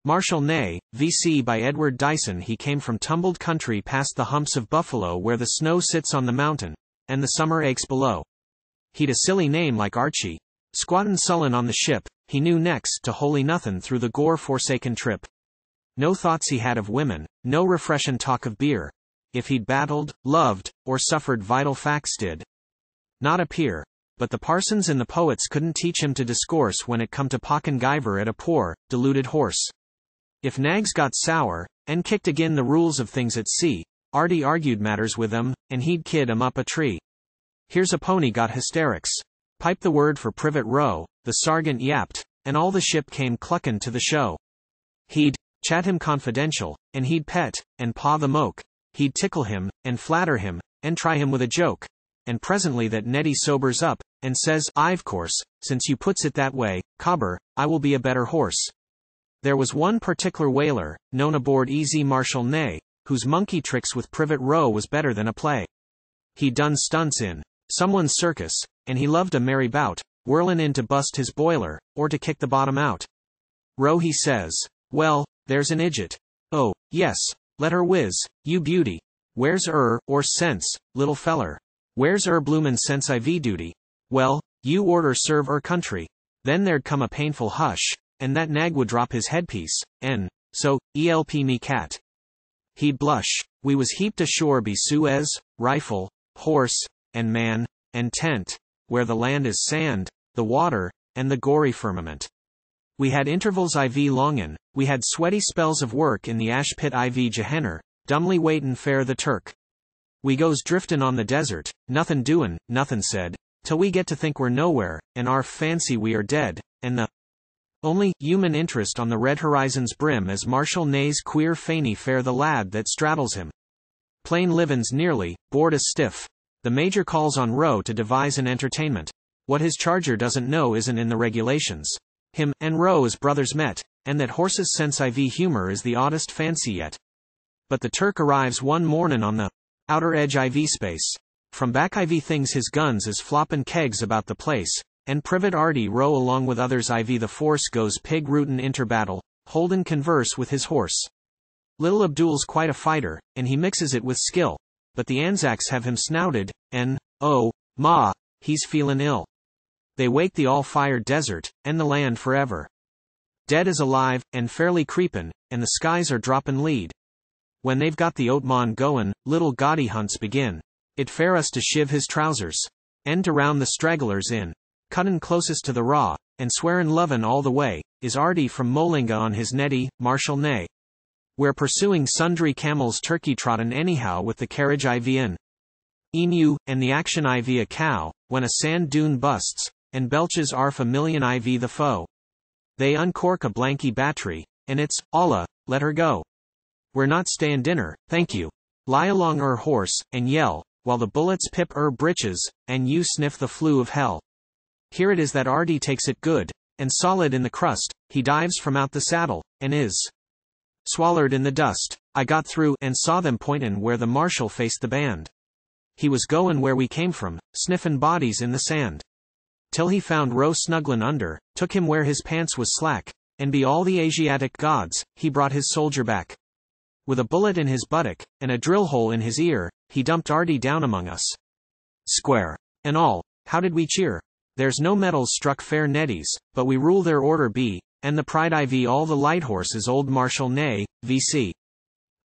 Marshal Neigh V.C. by Edward Dyson. He came from tumbled country past the humps of Buffalo, where the snow sits on the mountain, and the summer aches below. He'd a silly name like Archie. Squattin' sullen on the ship, he knew next to holy nothin through the gor-forsaken trip. No thoughts he had of women, no refreshin talk of beer. If he'd battled, loved, or suffered, vital facts did not appear. But the parsons and the poets couldn't teach him to discourse when it come to pokin guyver at a poor, deluded horse. If nags got sour, and kicked agin the rules of things at sea, Artie argued matters with them, and he'd kid 'em up a tree. Here's a pony got hystericks. Pipe the word for Privit Rowe, the Sargint yapped, and all the ship came cluckin to the show. He'd chat him confidential, and he'd pet, and paw the moke. He'd tickle him, and flatter him, and try him with a joke. And presently that Neddy sobers up, and says, "I've course, since you puts it that way, cobber, I will be a better horse." There was one particular whaler, known aboard easy Marshal Neigh, whose monkey tricks with Privit Rowe was better than a play. He'd done stunts in someone's circus, and he loved a merry bout, whirlin' in to bust his boiler, or to kick the bottom out. Rowe he says, "Well, there's an idjit. Oh, yes, let her whiz, you beauty. Where's or sense, little feller? Where's bloomin' sense IV duty? Well, you orter serve country." Then there'd come a painful hush, and that nag would drop his headpiece, and, "So, elp me cat." He'd blush. We was heaped ashore be Suez, rifle, horse, and man, and tent, where the land is sand, the water, and the gory firmament. We had intervals IV longin', we had sweaty spells of work in the ash pit IV Gehenner, dumbly waitin' fair the Turk. We goes driftin' on the desert, nothin doin', nothin said, till we get to think we're nowhere, and our fancy we are dead, and the only human interest on the red horizon's brim as Marshal Neigh's queer fanny fair the lad that straddles him. Plain livin's nearly, bored as stiff. The major calls on Rowe to devise an entertainment. What his charger doesn't know isn't in the regulations. Him and Rowe as brothers met, and that horse's sense IV humor is the oddest fancy yet. But the Turk arrives one mornin' on the outer edge IV space. From back IV things his guns is floppin' kegs about the place, and Privit Artie Rowe along with others IV the force goes pig rootin' inter battle, holdin' converse with his horse. Little Abdul's quite a fighter, and he mixes it with skill, but the Anzacs have him snouted, and, oh, ma, he's feelin' ill. They wake the all-fired desert, and the land forever. Dead is alive, and fairly creepin', and the skies are droppin' lead. When they've got the oatmon goin', little gaudy hunts begin. It fair us to shiv his trousers, and to round the stragglers in. Cuttin' closest to the raw, and swearin' lovin' all the way, is Artie from Molinga on his Neddy, Marshal Neigh. We're pursuing sundry camels turkey trottin' anyhow with the carriage IV in. Emu, and the action IV a cow, when a sand dune busts, and belches arf a million IV the foe. They uncork a blanky battery, and it's, Allah, let her go. We're not stayin' dinner, thank you. Lie along horse, and yell, while the bullets pip britches, and you sniff the flue of hell. Here it is that Artie takes it good, and solid in the crust, he dives from out the saddle, and is swallowed in the dust. I got through, and saw them pointin' where the marshal faced the band. He was goin' where we came from, sniffin' bodies in the sand. Till he found Rowe snugglin' under, took him where his pants was slack, and be all the Asiatic gods, he brought his soldier back. With a bullet in his buttock, and a drill hole in his ear, he dumped Artie down among us. Square. And all, how did we cheer? There's no medals struck fair Neddies, but we rule their order B, and the pride IV all the light horse is old Marshal Neigh V.C.